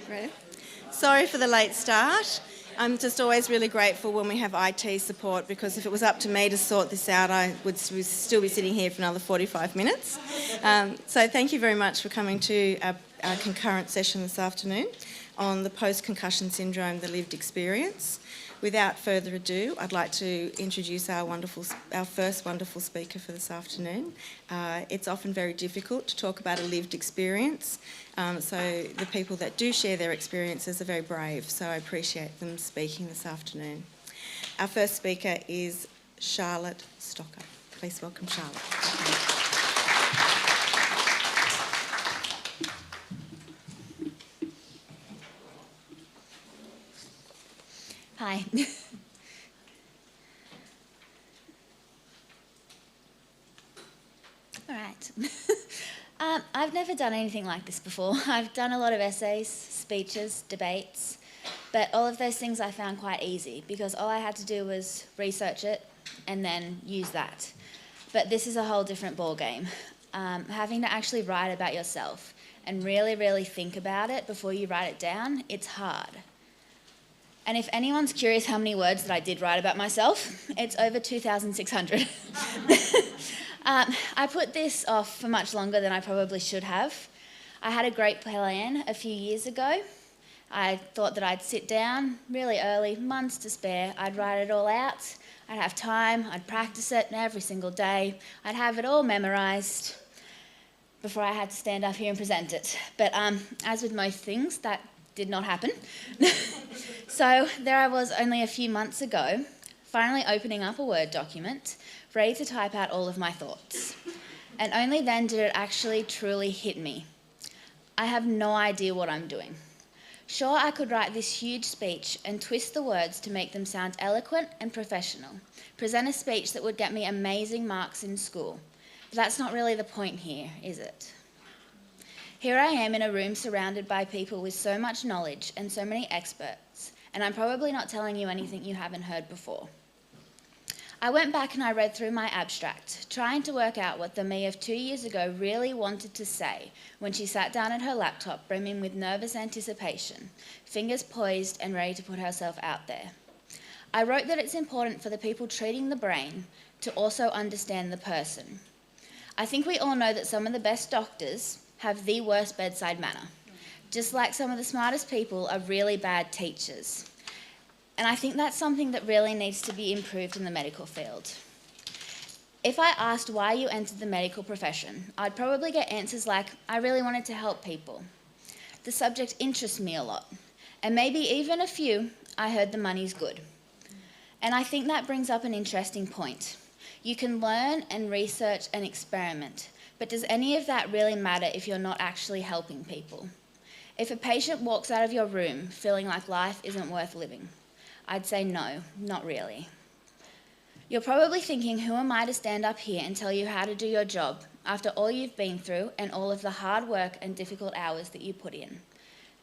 Ready? Sorry for the late start. I'm just always really grateful when we have IT support, because if it was up to me to sort this out, I would still be sitting here for another 45 minutes. So thank you very much for coming to our concurrent session this afternoon on the post-concussion syndrome, the lived experience. Without further ado, I'd like to introduce our first wonderful speaker for this afternoon. It's often very difficult to talk about a lived experience, so the people that do share their experiences are very brave, so I appreciate them speaking this afternoon. Our first speaker is Charlotte Stocker. Please welcome Charlotte. Hi. All right. I've never done anything like this before. I've done a lot of essays, speeches, debates, but all of those things I found quite easy because all I had to do was research it and then use that. But this is a whole different ballgame. Having to actually write about yourself and really, really think about it before you write it down, it's hard. And if anyone's curious how many words that I did write about myself, it's over 2,600. I put this off for much longer than I probably should have. I had a great plan a few years ago. I thought that I'd sit down really early, months to spare. I'd write it all out. I'd have time. I'd practice it every single day. I'd have it all memorised before I had to stand up here and present it. But as with most things, that did not happen. So there I was only a few months ago, finally opening up a Word document, ready to type out all of my thoughts. And only then did it actually truly hit me. I have no idea what I'm doing. Sure, I could write this huge speech and twist the words to make them sound eloquent and professional, present a speech that would get me amazing marks in school. But that's not really the point here, is it? Here I am in a room surrounded by people with so much knowledge and so many experts, and I'm probably not telling you anything you haven't heard before. I went back and I read through my abstract, trying to work out what the me of 2 years ago really wanted to say when she sat down at her laptop, brimming with nervous anticipation, fingers poised and ready to put herself out there. I wrote that it's important for the people treating the brain to also understand the person. I think we all know that some of the best doctors have the worst bedside manner, just like some of the smartest people are really bad teachers. And I think that's something that really needs to be improved in the medical field. If I asked why you entered the medical profession, I'd probably get answers like, I really wanted to help people. The subject interests me a lot, and maybe even a few, I heard the money's good. And I think that brings up an interesting point. You can learn and research and experiment, but does any of that really matter if you're not actually helping people? If a patient walks out of your room feeling like life isn't worth living, I'd say no, not really. You're probably thinking, who am I to stand up here and tell you how to do your job after all you've been through and all of the hard work and difficult hours that you put in?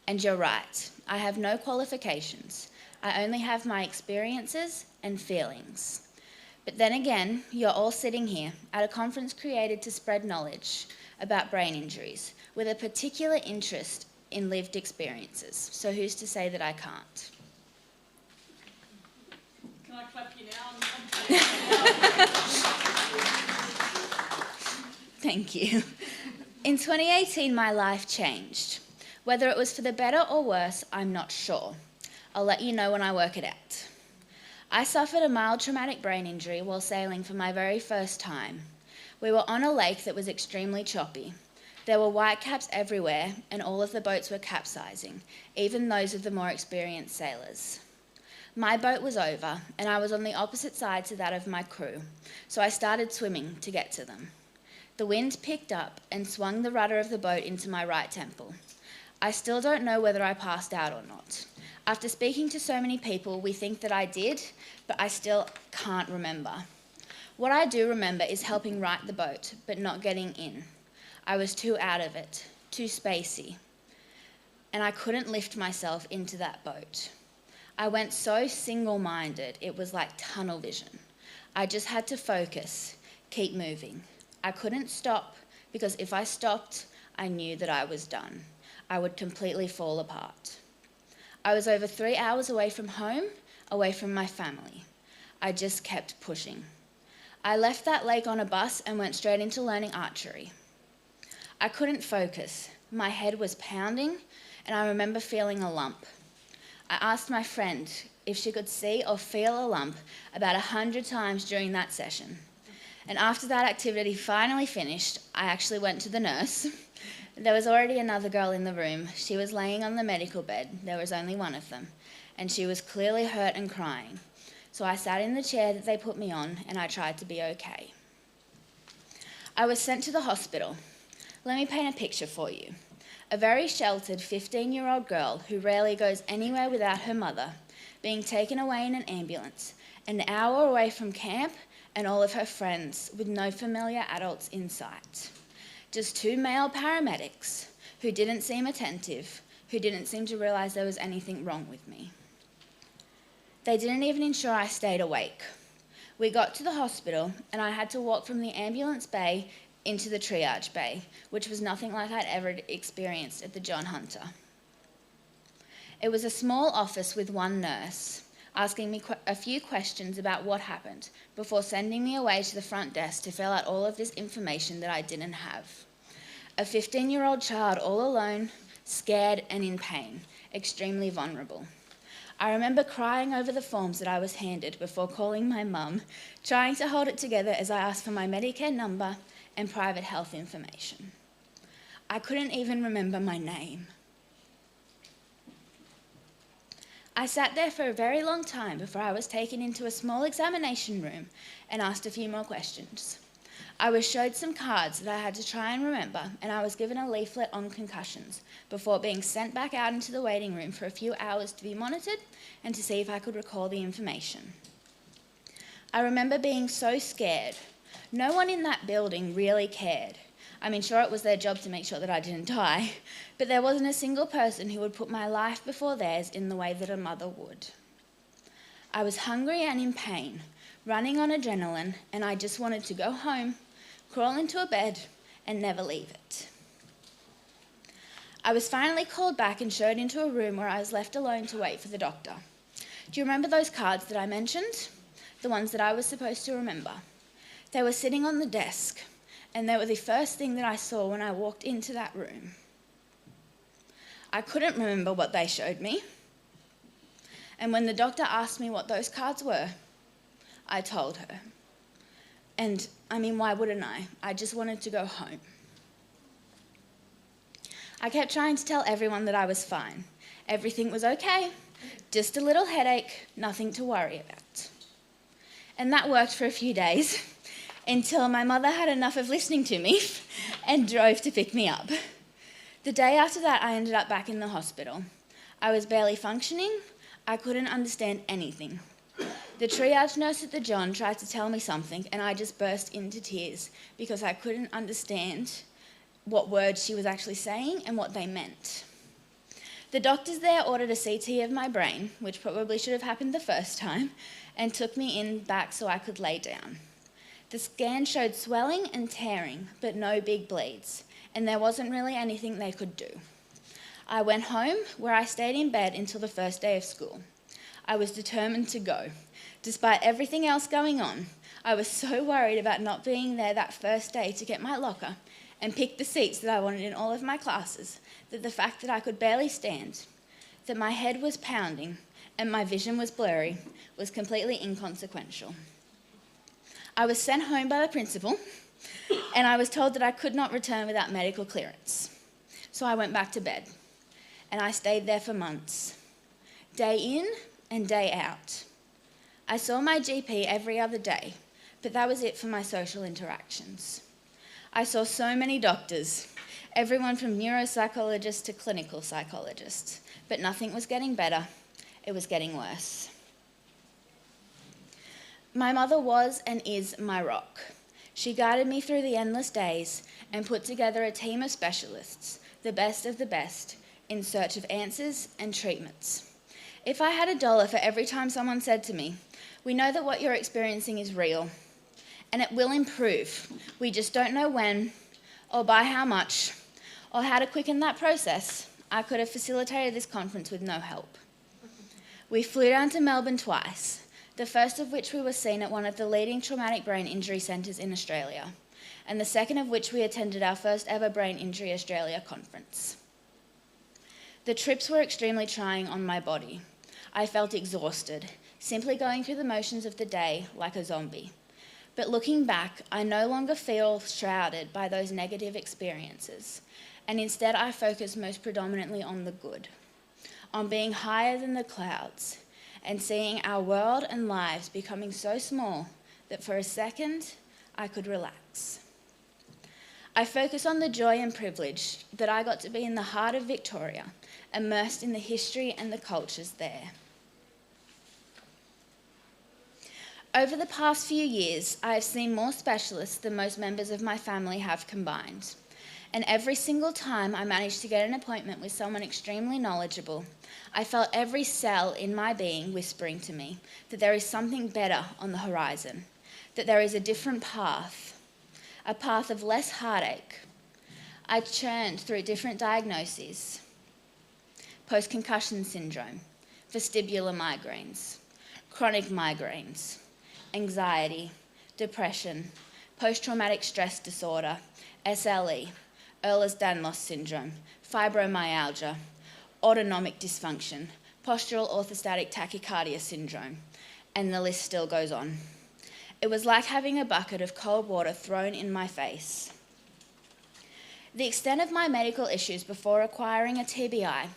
And you're right, I have no qualifications. I only have my experiences and feelings. But then again, you're all sitting here at a conference created to spread knowledge about brain injuries with a particular interest in lived experiences. So who's to say that I can't? Can I clap you now? Thank you. In 2018, my life changed. Whether it was for the better or worse, I'm not sure. I'll let you know when I work it out. I suffered a mild traumatic brain injury while sailing for my very first time. We were on a lake that was extremely choppy. There were whitecaps everywhere, and all of the boats were capsizing, even those of the more experienced sailors. My boat was over, and I was on the opposite side to that of my crew, so I started swimming to get to them. The wind picked up and swung the rudder of the boat into my right temple. I still don't know whether I passed out or not. After speaking to so many people, we think that I did, but I still can't remember. What I do remember is helping right the boat, but not getting in. I was too out of it, too spacey, and I couldn't lift myself into that boat. I went so single-minded, it was like tunnel vision. I just had to focus, keep moving. I couldn't stop, because if I stopped, I knew that I was done. I would completely fall apart. I was over 3 hours away from home, away from my family. I just kept pushing. I left that lake on a bus and went straight into learning archery. I couldn't focus. My head was pounding, and I remember feeling a lump. I asked my friend if she could see or feel a lump about 100 times during that session. And after that activity finally finished, I actually went to the nurse. There was already another girl in the room. She was laying on the medical bed. There was only one of them. And she was clearly hurt and crying. So I sat in the chair that they put me on, and I tried to be okay. I was sent to the hospital. Let me paint a picture for you. A very sheltered 15-year-old girl who rarely goes anywhere without her mother, being taken away in an ambulance, an hour away from camp and all of her friends, with no familiar adults in sight. Just 2 male paramedics who didn't seem attentive, who didn't seem to realise there was anything wrong with me. They didn't even ensure I stayed awake. We got to the hospital and I had to walk from the ambulance bay into the triage bay, which was nothing like I'd ever experienced at the John Hunter. It was a small office with one nurse, asking me a few questions about what happened before sending me away to the front desk to fill out all of this information that I didn't have. A 15-year-old child all alone, scared and in pain, extremely vulnerable. I remember crying over the forms that I was handed before calling my mum, trying to hold it together as I asked for my Medicare number and private health information. I couldn't even remember my name. I sat there for a very long time before I was taken into a small examination room and asked a few more questions. I was showed some cards that I had to try and remember, and I was given a leaflet on concussions before being sent back out into the waiting room for a few hours to be monitored and to see if I could recall the information. I remember being so scared. No one in that building really cared. I mean, sure, it was their job to make sure that I didn't die, but there wasn't a single person who would put my life before theirs in the way that a mother would. I was hungry and in pain, running on adrenaline, and I just wanted to go home, crawl into a bed, and never leave it. I was finally called back and showed into a room where I was left alone to wait for the doctor. Do you remember those cards that I mentioned? The ones that I was supposed to remember. They were sitting on the desk, and they were the first thing that I saw when I walked into that room. I couldn't remember what they showed me. And when the doctor asked me what those cards were, I told her. And I mean, why wouldn't I? I just wanted to go home. I kept trying to tell everyone that I was fine. Everything was okay, just a little headache, nothing to worry about. And that worked for a few days, until my mother had enough of listening to me and drove to pick me up. The day after that, I ended up back in the hospital. I was barely functioning. I couldn't understand anything. The triage nurse at the John tried to tell me something, and I just burst into tears because I couldn't understand what words she was actually saying and what they meant. The doctors there ordered a CT of my brain, which probably should have happened the first time, and took me in back so I could lay down. The scan showed swelling and tearing, but no big bleeds, and there wasn't really anything they could do. I went home, where I stayed in bed until the first day of school. I was determined to go. Despite everything else going on, I was so worried about not being there that first day to get my locker and pick the seats that I wanted in all of my classes, that the fact that I could barely stand, that my head was pounding and my vision was blurry, was completely inconsequential. I was sent home by the principal, and I was told that I could not return without medical clearance. So I went back to bed, and I stayed there for months, day in and day out. I saw my GP every other day, but that was it for my social interactions. I saw so many doctors, everyone from neuropsychologists to clinical psychologists, but nothing was getting better, it was getting worse. My mother was and is my rock. She guided me through the endless days and put together a team of specialists, the best of the best, in search of answers and treatments. If I had $1 for every time someone said to me, "We know that what you're experiencing is real, and it will improve. We just don't know when, or by how much, or how to quicken that process," I could have facilitated this conference with no help. We flew down to Melbourne twice, the first of which we were seen at one of the leading traumatic brain injury centres in Australia, and the second of which we attended our first ever Brain Injury Australia conference. The trips were extremely trying on my body. I felt exhausted, simply going through the motions of the day like a zombie. But looking back, I no longer feel shrouded by those negative experiences, and instead I focus most predominantly on the good, on being higher than the clouds, and seeing our world and lives becoming so small that for a second I could relax. I focus on the joy and privilege that I got to be in the heart of Victoria, immersed in the history and the cultures there. Over the past few years, I have seen more specialists than most members of my family have combined. And every single time I managed to get an appointment with someone extremely knowledgeable, I felt every cell in my being whispering to me that there is something better on the horizon, that there is a different path, a path of less heartache. I churned through different diagnoses: post-concussion syndrome, vestibular migraines, chronic migraines, anxiety, depression, post-traumatic stress disorder, SLE, Ehlers-Danlos syndrome, fibromyalgia, autonomic dysfunction, postural orthostatic tachycardia syndrome, and the list still goes on. It was like having a bucket of cold water thrown in my face. The extent of my medical issues before acquiring a TBI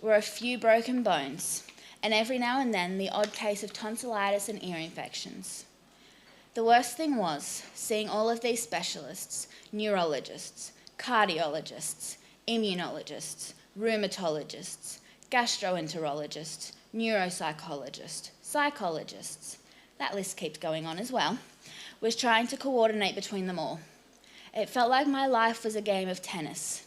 were a few broken bones, and every now and then the odd case of tonsillitis and ear infections. The worst thing was seeing all of these specialists, neurologists, cardiologists, immunologists, rheumatologists, gastroenterologists, neuropsychologists, psychologists, that list keeps going on as well, was trying to coordinate between them all. It felt like my life was a game of tennis,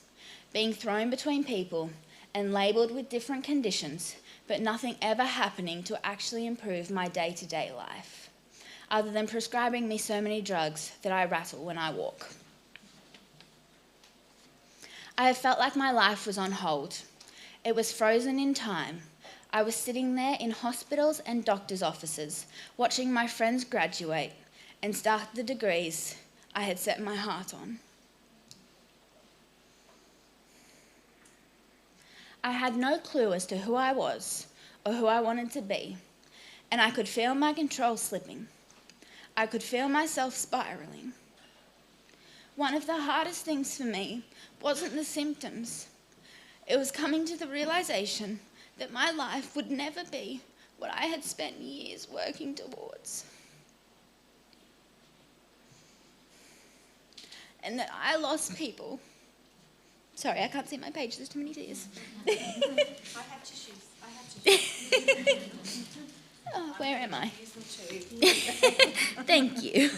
being thrown between people and labelled with different conditions, but nothing ever happening to actually improve my day-to-day life, other than prescribing me so many drugs that I rattle when I walk. I have felt like my life was on hold. It was frozen in time. I was sitting there in hospitals and doctors' offices, watching my friends graduate and start the degrees I had set my heart on. I had no clue as to who I was or who I wanted to be, and I could feel my control slipping. I could feel myself spiraling. One of the hardest things for me wasn't the symptoms. It was coming to the realization that my life would never be what I had spent years working towards. And that I lost people. Sorry, I can't see my page, there's too many tears. I have tissues. Oh, where am I? Use them too. Thank you.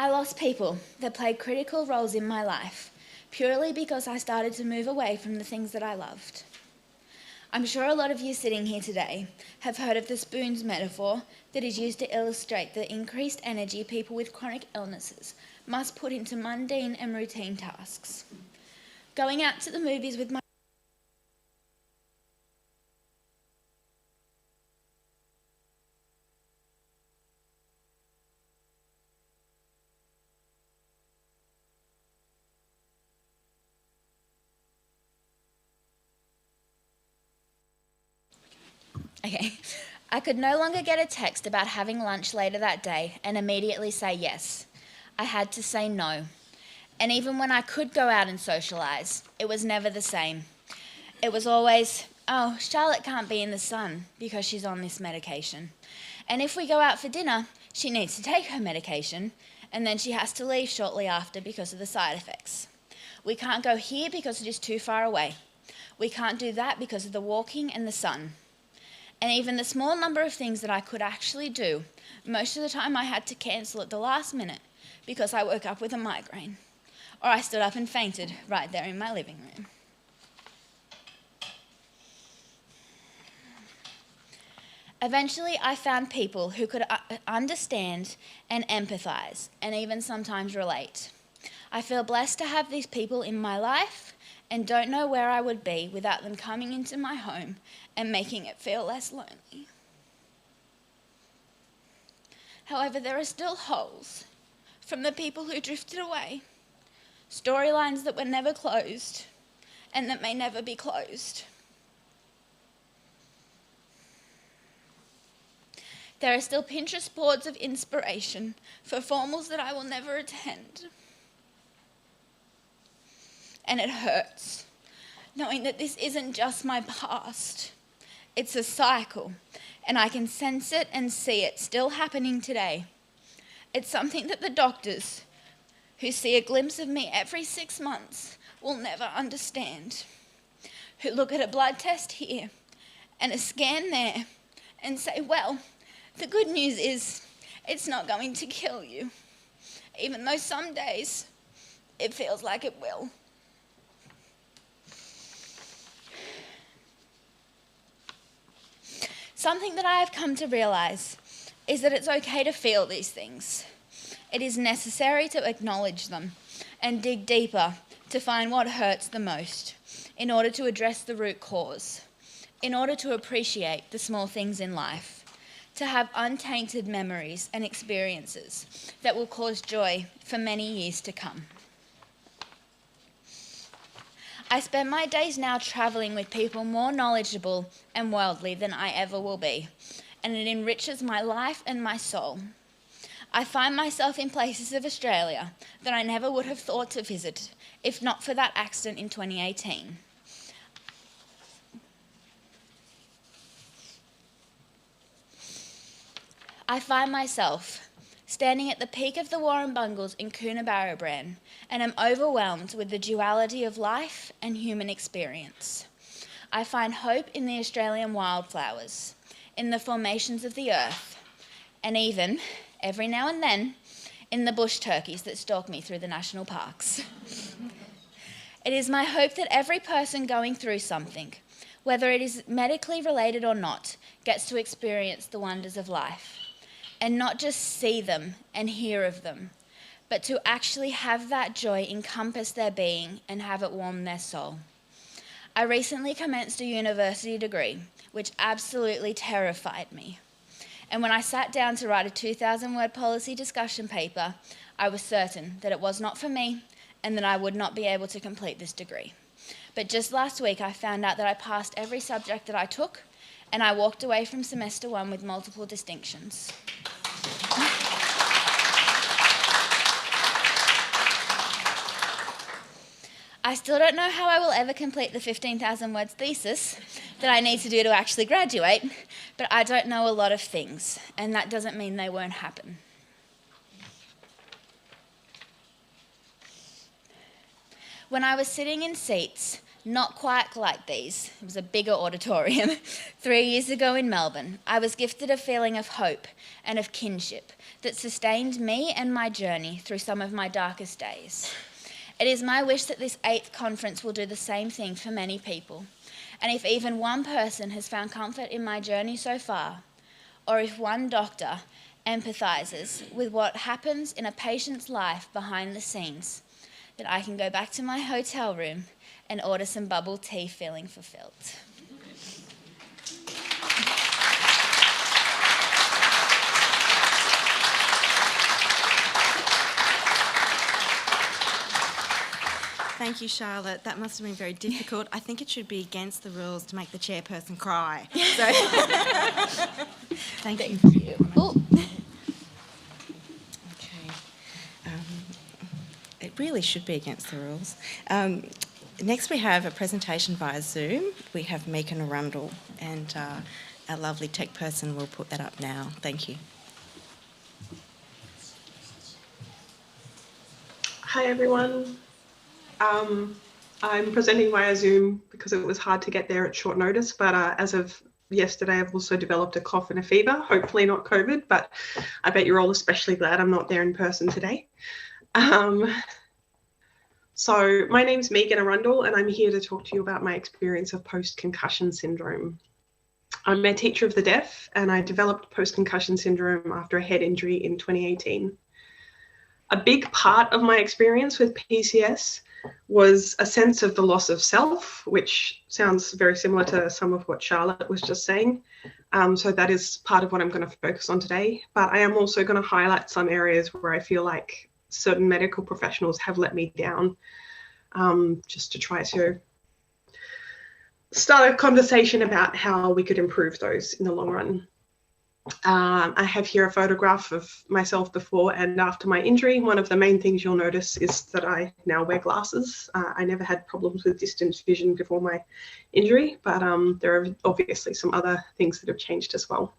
I lost people that played critical roles in my life purely because I started to move away from the things that I loved. I'm sure a lot of you sitting here today have heard of the spoons metaphor that is used to illustrate the increased energy people with chronic illnesses must put into mundane and routine tasks. Going out to the movies with my I could no longer get a text about having lunch later that day and immediately say yes. I had to say no. And even when I could go out and socialise, it was never the same. It was always, oh, Charlotte can't be in the sun because she's on this medication. And if we go out for dinner, she needs to take her medication, and then she has to leave shortly after because of the side effects. We can't go here because it is too far away. We can't do that because of the walking and the sun. And even the small number of things that I could actually do, most of the time I had to cancel at the last minute because I woke up with a migraine, or I stood up and fainted right there in my living room. Eventually, I found people who could understand and empathise, and even sometimes relate. I feel blessed to have these people in my life and don't know where I would be without them coming into my home and making it feel less lonely. However, there are still holes from the people who drifted away, storylines that were never closed and that may never be closed. There are still Pinterest boards of inspiration for formals that I will never attend. And it hurts, knowing that this isn't just my past. It's a cycle, and I can sense it and see it still happening today. It's something that the doctors, who see a glimpse of me every 6 months, will never understand. Who look at a blood test here and a scan there and say, well, the good news is it's not going to kill you, even though some days it feels like it will. Something that I have come to realise is that it's okay to feel these things. It is necessary to acknowledge them and dig deeper to find what hurts the most in order to address the root cause, in order to appreciate the small things in life, to have untainted memories and experiences that will cause joy for many years to come. I spend my days now travelling with people more knowledgeable and worldly than I ever will be, and it enriches my life and my soul. I find myself in places of Australia that I never would have thought to visit if not for that accident in 2018. I find myself standing at the peak of the Warrumbungles in Coonabarabran and am overwhelmed with the duality of life and human experience. I find hope in the Australian wildflowers, in the formations of the earth, and even, every now and then, in the bush turkeys that stalk me through the national parks. It is my hope that every person going through something, whether it is medically related or not, gets to experience the wonders of life. And not just see them and hear of them, but to actually have that joy encompass their being and have it warm their soul. I recently commenced a university degree, which absolutely terrified me. And when I sat down to write a 2,000-word policy discussion paper, I was certain that it was not for me and that I would not be able to complete this degree. But just last week, I found out that I passed every subject that I took, and I walked away from semester 1 with multiple distinctions. I still don't know how I will ever complete the 15,000 words thesis that I need to do to actually graduate, but I don't know a lot of things, and that doesn't mean they won't happen. When I was sitting in seats, not quite like these, it was a bigger auditorium, 3 years ago in Melbourne, I was gifted a feeling of hope and of kinship that sustained me and my journey through some of my darkest days. It is my wish that this 8th conference will do the same thing for many people. And if even one person has found comfort in my journey so far, or if one doctor empathises with what happens in a patient's life behind the scenes, that I can go back to my hotel room and order some bubble tea feeling fulfilled. Thank you, Charlotte. That must have been very difficult. I think it should be against the rules to make the chairperson cry. So, thank you. Okay. It really should be against the rules. Next, we have a presentation via Zoom. We have Megan Arundel, and our lovely tech person will put that up now. Thank you. Hi, everyone. I'm presenting via Zoom because it was hard to get there at short notice, but as of yesterday, I've also developed a cough and a fever, hopefully not COVID, but I bet you're all especially glad I'm not there in person today. So my name's Megan Arundel, and I'm here to talk to you about my experience of post-concussion syndrome. I'm a teacher of the deaf, and I developed post-concussion syndrome after a head injury in 2018. A big part of my experience with PCS was a sense of the loss of self, which sounds very similar to some of what Charlotte was just saying. So that is part of what I'm going to focus on today. But I am also going to highlight some areas where I feel like certain medical professionals have let me down, just to try to start a conversation about how we could improve those in the long run. I have here a photograph of myself before and after my injury. One of the main things you'll notice is that I now wear glasses. I never had problems with distance vision before my injury, but there are obviously some other things that have changed as well.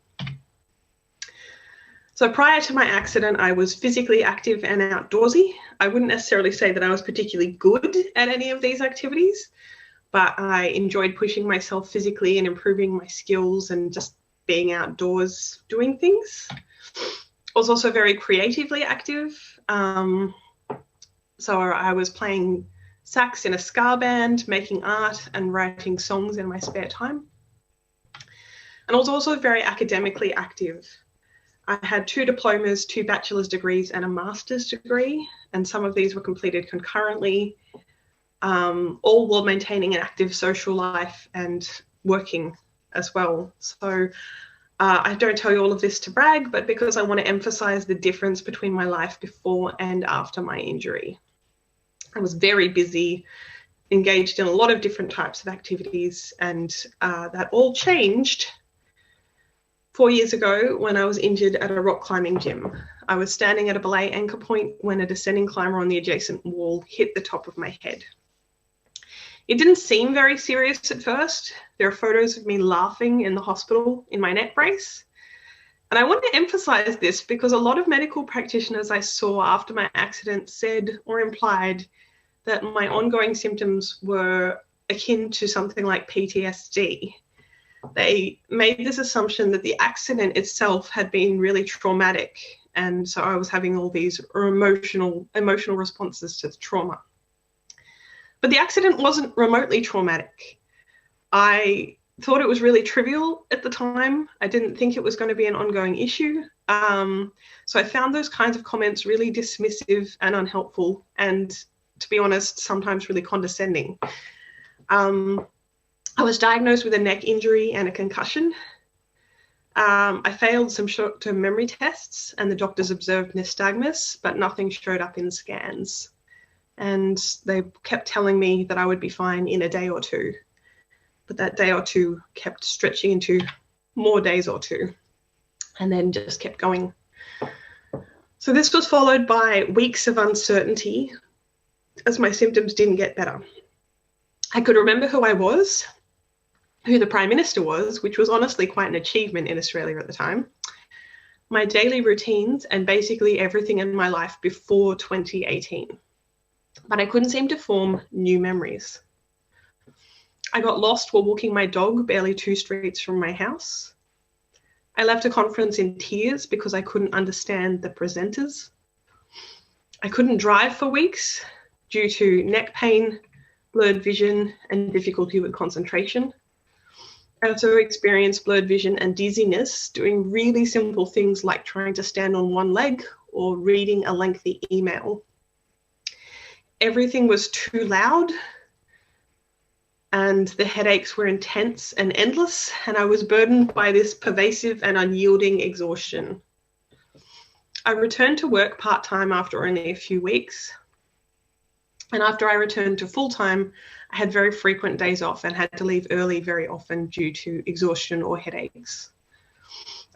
So prior to my accident, I was physically active and outdoorsy. I wouldn't necessarily say that I was particularly good at any of these activities, but I enjoyed pushing myself physically and improving my skills and just being outdoors doing things. I was also very creatively active. So I was playing sax in a ska band, making art and writing songs in my spare time. And I was also very academically active. I had 2 diplomas, 2 bachelor's degrees and a master's degree, and some of these were completed concurrently, all while maintaining an active social life and working as well. So I don't tell you all of this to brag, but because I want to emphasize the difference between my life before and after my injury. I was very busy, engaged in a lot of different types of activities, and that all changed 4 years ago when I was injured at a rock climbing gym. I was standing at a belay anchor point when a descending climber on the adjacent wall hit the top of my head. It didn't seem very serious at first. There are photos of me laughing in the hospital in my neck brace. And I want to emphasize this because a lot of medical practitioners I saw after my accident said or implied that my ongoing symptoms were akin to something like PTSD. They made this assumption that the accident itself had been really traumatic. And so I was having all these emotional responses to the trauma. But the accident wasn't remotely traumatic. I thought it was really trivial at the time. I didn't think it was going to be an ongoing issue. So I found those kinds of comments really dismissive and unhelpful, and to be honest, sometimes really condescending. I was diagnosed with a neck injury and a concussion. I failed some short-term memory tests and the doctors observed nystagmus, but nothing showed up in scans. And they kept telling me that I would be fine in a day or 2. But that day or 2 kept stretching into more days or 2, and then just kept going. So this was followed by weeks of uncertainty as my symptoms didn't get better. I could remember who I was, who the Prime Minister was, which was honestly quite an achievement in Australia at the time, my daily routines, and basically everything in my life before 2018. But I couldn't seem to form new memories. I got lost while walking my dog barely 2 streets from my house. I left a conference in tears because I couldn't understand the presenters. I couldn't drive for weeks due to neck pain, blurred vision, and difficulty with concentration. I also experienced blurred vision and dizziness doing really simple things like trying to stand on one leg or reading a lengthy email. Everything was too loud, and the headaches were intense and endless, and I was burdened by this pervasive and unyielding exhaustion. I returned to work part-time after only a few weeks, and after I returned to full-time, I had very frequent days off and had to leave early very often due to exhaustion or headaches.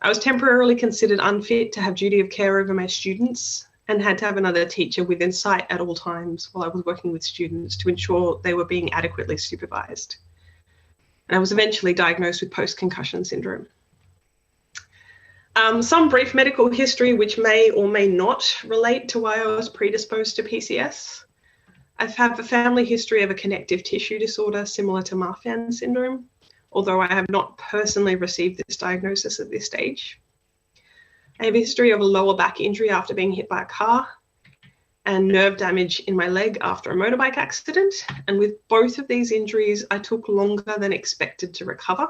I was temporarily considered unfit to have duty of care over my students and had to have another teacher within sight at all times while I was working with students to ensure they were being adequately supervised. And I was eventually diagnosed with post-concussion syndrome. Some brief medical history which may or may not relate to why I was predisposed to PCS. I have a family history of a connective tissue disorder similar to Marfan syndrome, although I have not personally received this diagnosis at this stage. I have a history of a lower back injury after being hit by a car and nerve damage in my leg after a motorbike accident. And with both of these injuries, I took longer than expected to recover.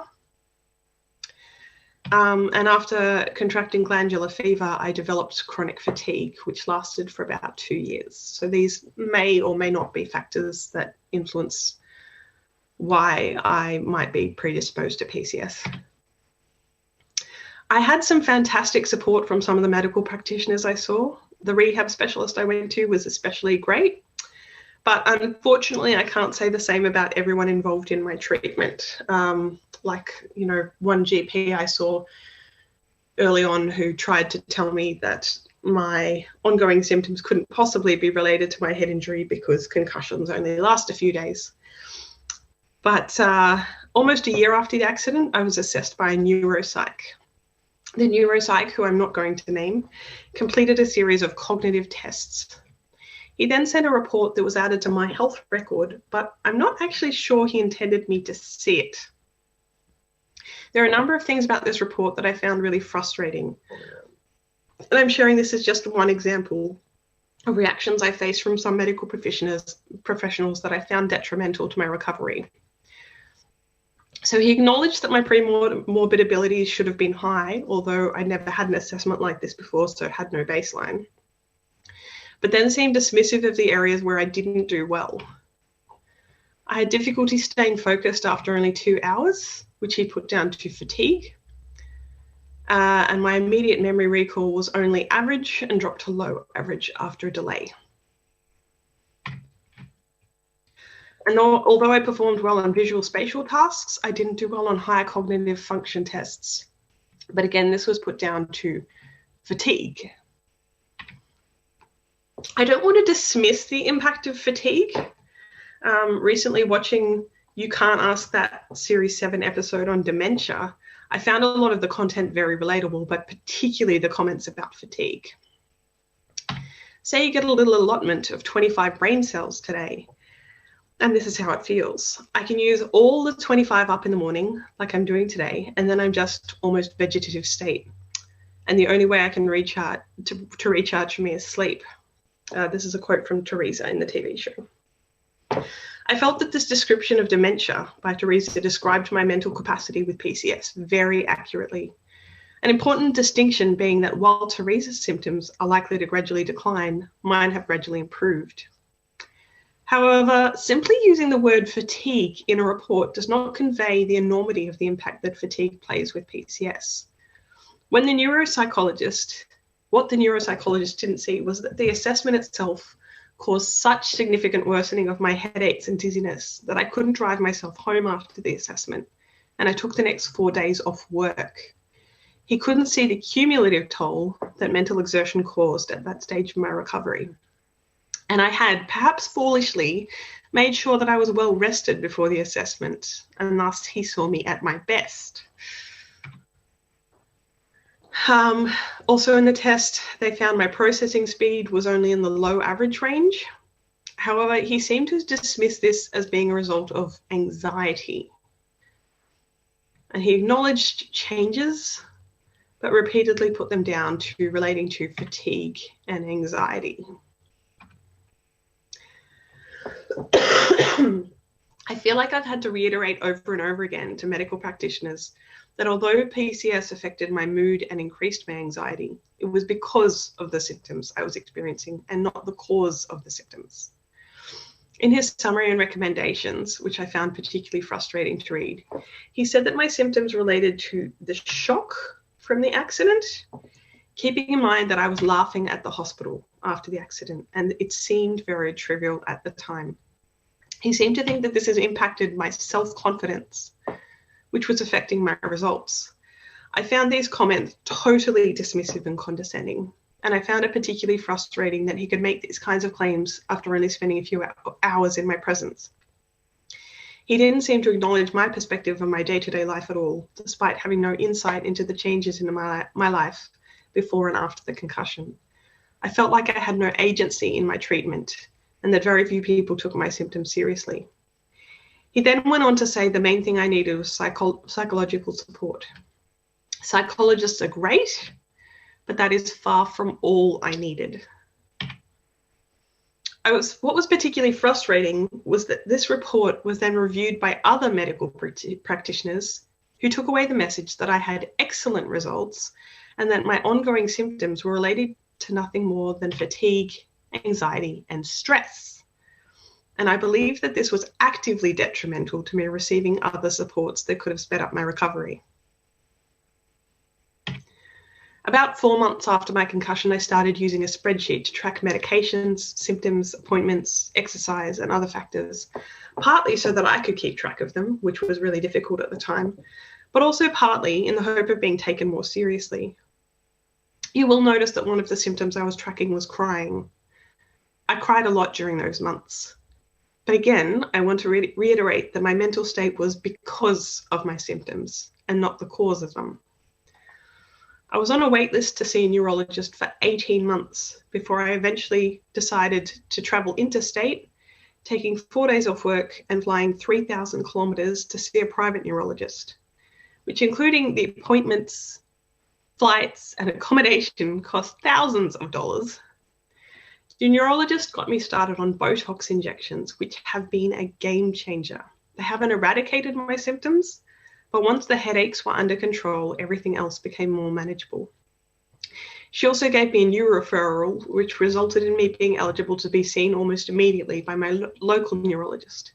And after contracting glandular fever, I developed chronic fatigue, which lasted for about 2 years. So these may or may not be factors that influence why I might be predisposed to PCS. I had some fantastic support from some of the medical practitioners I saw. The rehab specialist I went to was especially great, but unfortunately I can't say the same about everyone involved in my treatment. Like, you know, one GP I saw early on who tried to tell me that my ongoing symptoms couldn't possibly be related to my head injury because concussions only last a few days. But almost a year after the accident, I was assessed by a neuropsych. The neuropsych, who I'm not going to name, completed a series of cognitive tests. He then sent a report that was added to my health record, but I'm not actually sure he intended me to see it. There are a number of things about this report that I found really frustrating. And I'm sharing this as just one example of reactions I faced from some medical professionals that I found detrimental to my recovery. So he acknowledged that my pre-morbid abilities should have been high, although I never had an assessment like this before, so it had no baseline. But then seemed dismissive of the areas where I didn't do well. I had difficulty staying focused after only 2 hours, which he put down to fatigue. And my immediate memory recall was only average and dropped to low average after a delay. And although I performed well on visual spatial tasks, I didn't do well on higher cognitive function tests. But again, this was put down to fatigue. I don't want to dismiss the impact of fatigue. Recently watching You Can't Ask That Series 7 episode on dementia, I found a lot of the content very relatable, but particularly the comments about fatigue. Say you get a little allotment of 25 brain cells today, and this is how it feels. I can use all the 25 up in the morning, like I'm doing today, and then I'm just almost vegetative state. And the only way I can recharge to recharge for me is sleep. This is a quote from Teresa in the TV show. I felt that this description of dementia by Teresa described my mental capacity with PCS very accurately. An important distinction being that while Teresa's symptoms are likely to gradually decline, mine have gradually improved. However, simply using the word fatigue in a report does not convey the enormity of the impact that fatigue plays with PCS. What the neuropsychologist didn't see was that the assessment itself caused such significant worsening of my headaches and dizziness that I couldn't drive myself home after the assessment, and I took the next 4 days off work. He couldn't see the cumulative toll that mental exertion caused at that stage of my recovery. And I had, perhaps foolishly, made sure that I was well rested before the assessment, and thus he saw me at my best. Also in the test, they found my processing speed was only in the low average range. However, he seemed to dismiss this as being a result of anxiety. And he acknowledged changes, but repeatedly put them down to relating to fatigue and anxiety. I feel like I've had to reiterate over and over again to medical practitioners that although PCS affected my mood and increased my anxiety, it was because of the symptoms I was experiencing and not the cause of the symptoms. In his summary and recommendations, which I found particularly frustrating to read, he said that my symptoms related to the shock from the accident, keeping in mind that I was laughing at the hospital after the accident, and it seemed very trivial at the time. He seemed to think that this has impacted my self-confidence, which was affecting my results. I found these comments totally dismissive and condescending, and I found it particularly frustrating that he could make these kinds of claims after only spending a few hours in my presence. He didn't seem to acknowledge my perspective on my day-to-day life at all, despite having no insight into the changes in my life before and after the concussion. I felt like I had no agency in my treatment, and that very few people took my symptoms seriously. He then went on to say the main thing I needed was psychological support. Psychologists are great, but that is far from all I needed. What was particularly frustrating was that this report was then reviewed by other medical practitioners who took away the message that I had excellent results and that my ongoing symptoms were related to nothing more than fatigue, anxiety, and stress. And I believe that this was actively detrimental to me receiving other supports that could have sped up my recovery. About 4 months after my concussion, I started using a spreadsheet to track medications, symptoms, appointments, exercise, and other factors, partly so that I could keep track of them, which was really difficult at the time, but also partly in the hope of being taken more seriously. You will notice that one of the symptoms I was tracking was crying. I cried a lot during those months. But again, I want to reiterate that my mental state was because of my symptoms and not the cause of them. I was on a wait list to see a neurologist for 18 months before I eventually decided to travel interstate, taking 4 days off work and flying 3,000 kilometers to see a private neurologist, which, including the appointments, flights, and accommodation, cost thousands of dollars. The neurologist got me started on Botox injections, which have been a game changer. They haven't eradicated my symptoms, but once the headaches were under control, everything else became more manageable. She also gave me a new referral, which resulted in me being eligible to be seen almost immediately by my local neurologist,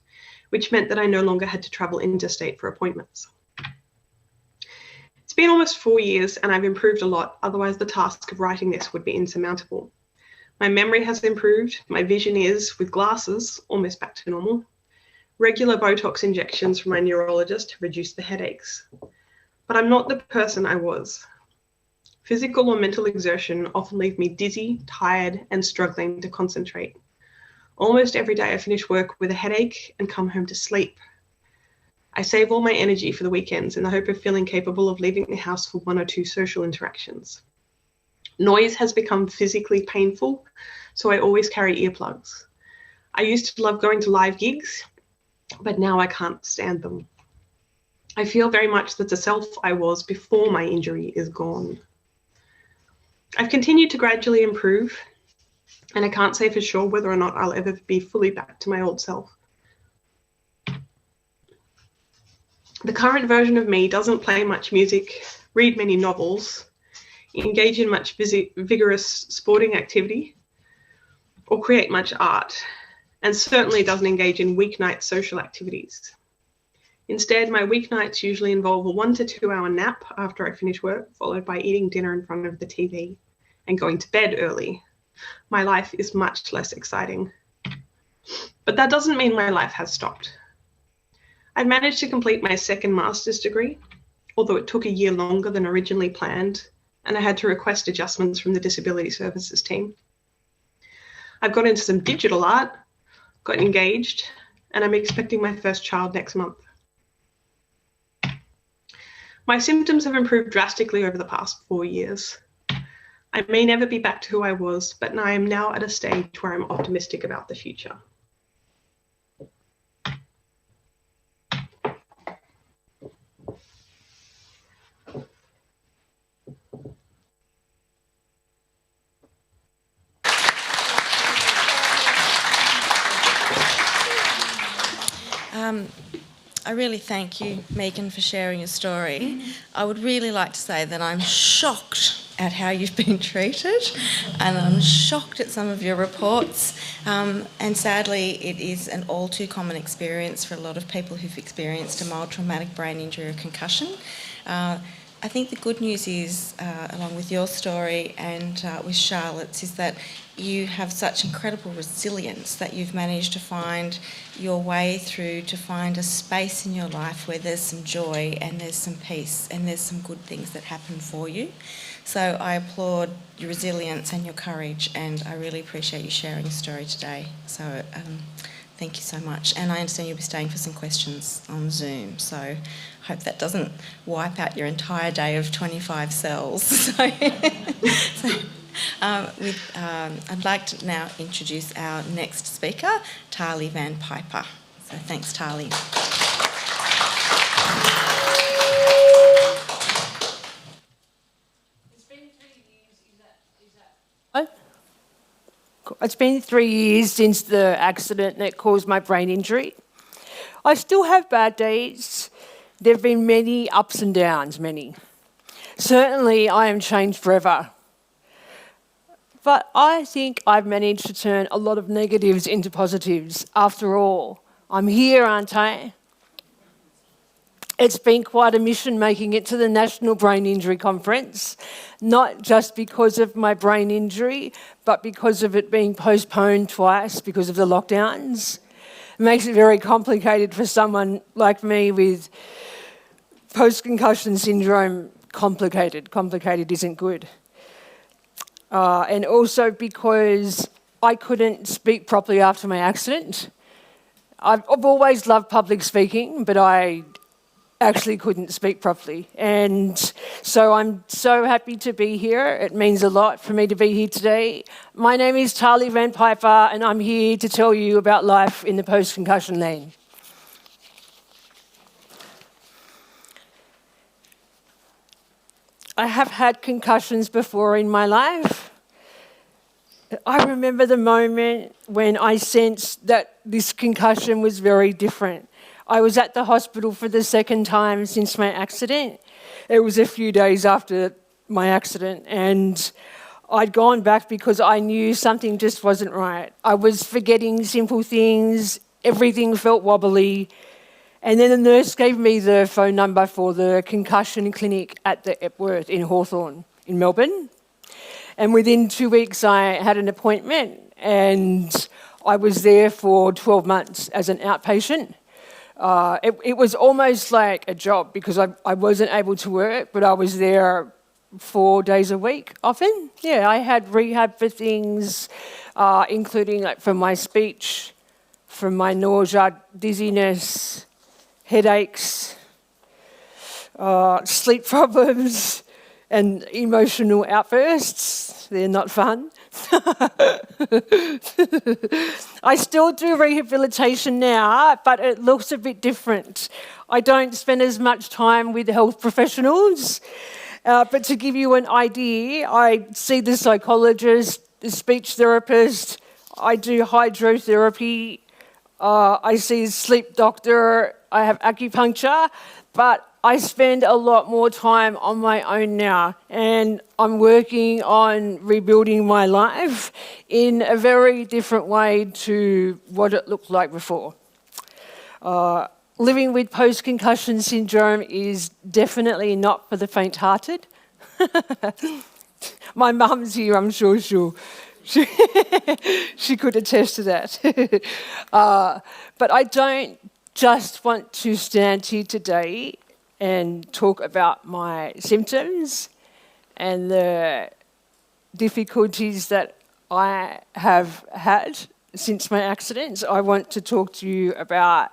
which meant that I no longer had to travel interstate for appointments. It's been almost 4 years and I've improved a lot, otherwise the task of writing this would be insurmountable. My memory has improved, my vision is, with glasses, almost back to normal. Regular Botox injections from my neurologist have reduced the headaches. But I'm not the person I was. Physical or mental exertion often leave me dizzy, tired, and struggling to concentrate. Almost every day I finish work with a headache and come home to sleep. I save all my energy for the weekends in the hope of feeling capable of leaving the house for 1 or 2 social interactions. Noise has become physically painful, so I always carry earplugs. I used to love going to live gigs, but now I can't stand them. I feel very much that the self I was before my injury is gone. I've continued to gradually improve, and I can't say for sure whether or not I'll ever be fully back to my old self. The current version of me doesn't play much music, read many novels, engage in much vigorous sporting activity, or create much art, and certainly doesn't engage in weeknight social activities. Instead, my weeknights usually involve a 1 to 2 hour nap after I finish work, followed by eating dinner in front of the TV and going to bed early. My life is much less exciting. But that doesn't mean my life has stopped. I've managed to complete my second master's degree, although it took a year longer than originally planned, and I had to request adjustments from the Disability Services team. I've got into some digital art, got engaged, and I'm expecting my first child next month. My symptoms have improved drastically over the past 4 years. I may never be back to who I was, but I am now at a stage where I'm optimistic about the future. I really thank you, Megan, for sharing your story. I would really like to say that I'm shocked at how you've been treated, and I'm shocked at some of your reports. And sadly, it is an all too common experience for a lot of people who've experienced a mild traumatic brain injury or concussion. I think the good news is, along with your story and with Charlotte's, is that you have such incredible resilience that you've managed to find your way through, to find a space in your life where there's some joy and there's some peace and there's some good things that happen for you. So I applaud your resilience and your courage, and I really appreciate you sharing your story today. So thank you so much. And I understand you'll be staying for some questions on Zoom, so I hope that doesn't wipe out your entire day of 25 cells. I'd like to now introduce our next speaker, Tali Van Piper. So thanks, Tali. It's been 3 years since the accident that caused my brain injury. I still have bad days, There have been many ups and downs, many. Certainly, I am changed forever. But I think I've managed to turn a lot of negatives into positives. After all, I'm here, aren't I? It's been quite a mission making it to the National Brain Injury Conference, not just because of my brain injury, but because of it being postponed twice because of the lockdowns. It makes it very complicated for someone like me with post-concussion syndrome. Complicated isn't good. And also because I couldn't speak properly after my accident. I've always loved public speaking, but I actually couldn't speak properly. And so I'm so happy to be here. It means a lot for me to be here today. My name is Tali Van Piper, and I'm here to tell you about life in the post-concussion lane. I have had concussions before in my life. I remember the moment when I sensed that this concussion was very different. I was at the hospital for the second time since my accident. It was a few days after my accident, and I'd gone back because I knew something just wasn't right. I was forgetting simple things, everything felt wobbly, and then the nurse gave me the phone number for the concussion clinic at the Epworth in Hawthorn in Melbourne. And within 2 weeks I had an appointment, and I was there for 12 months as an outpatient. It was almost like a job because I wasn't able to work, but I was there 4 days a week often. Yeah, I had rehab for things, including like from my speech, from my nausea, dizziness, headaches, sleep problems, and emotional outbursts. They're not fun. I still do rehabilitation now, but it looks a bit different. I don't spend as much time with health professionals, but to give you an idea, I see the psychologist, the speech therapist, I do hydrotherapy, I see a sleep doctor, I have acupuncture, but I spend a lot more time on my own now, and I'm working on rebuilding my life in a very different way to what it looked like before. Living with post-concussion syndrome is definitely not for the faint-hearted. My mum's here, I'm sure she could attest to that. But I don't just want to stand here today and talk about my symptoms and the difficulties that I have had since my accidents. I want to talk to you about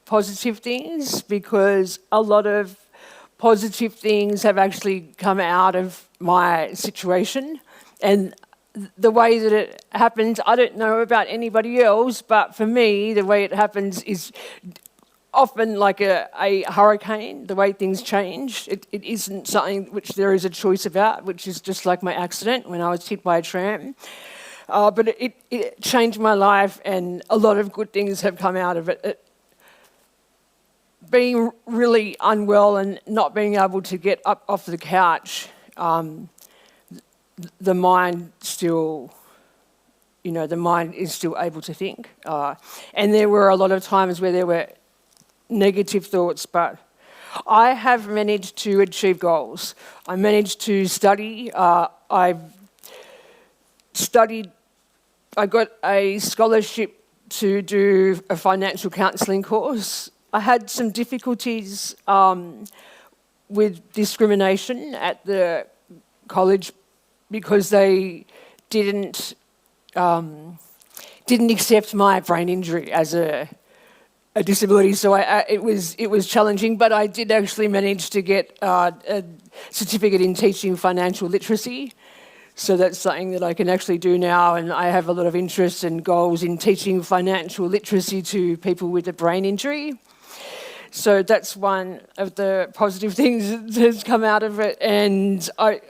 positive things because a lot of positive things have actually come out of my situation. And the way that it happens, I don't know about anybody else, but for me, the way it happens is often like a hurricane, the way things change. It isn't something which there is a choice about, which is just like my accident when I was hit by a tram. But it changed my life, and a lot of good things have come out of it. Being really unwell and not being able to get up off the couch, the mind still, the mind is still able to think. And there were a lot of times where there were negative thoughts, but I have managed to achieve goals. I managed to study. I got a scholarship to do a financial counselling course. I had some difficulties with discrimination at the college because they didn't accept my brain injury as a disability, so it was challenging, but I did actually manage to get a certificate in teaching financial literacy. So that's something that I can actually do now, and I have a lot of interest and goals in teaching financial literacy to people with a brain injury. So that's one of the positive things that has come out of it, and I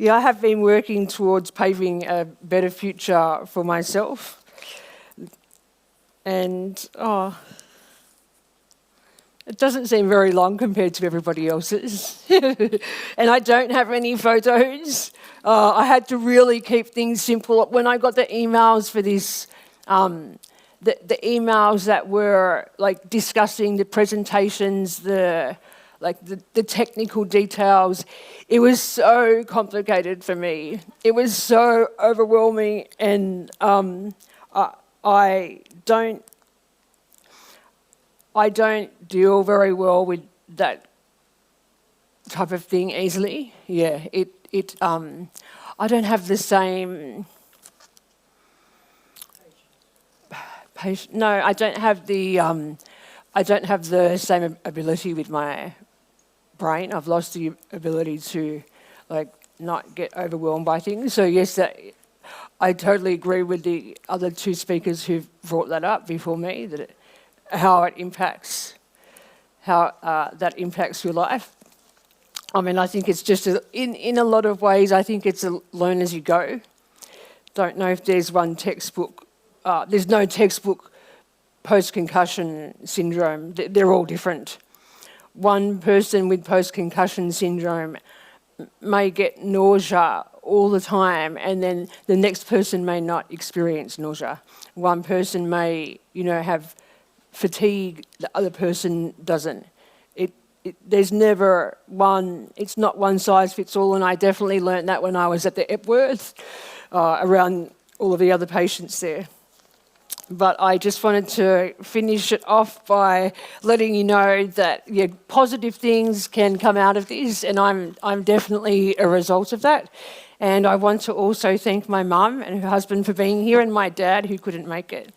have been working towards paving a better future for myself. And It doesn't seem very long compared to everybody else's. And I don't have any photos. I had to really keep things simple. When I got the emails for this, the emails that were like discussing the presentations, the technical details, it was so complicated for me. It was so overwhelming, and I don't deal very well with that type of thing easily. Yeah, I don't have the same patience. No, I don't have the same ability with my brain. I've lost the ability to not get overwhelmed by things. So yes, I totally agree with the other two speakers who've brought that up before me, how that impacts your life. I mean, I think it's just in a lot of ways, I think it's a learn as you go. Don't know if there's one textbook. There's no textbook post-concussion syndrome. They're all different. One person with post-concussion syndrome may get nausea all the time, and then the next person may not experience nausea. One person may, have fatigue, the other person doesn't. There's never one, it's not one size fits all, and I definitely learnt that when I was at the Epworth, around all of the other patients there. But I just wanted to finish it off by letting you know that positive things can come out of this, and I'm definitely a result of that. And I want to also thank my mum and her husband for being here, and my dad who couldn't make it.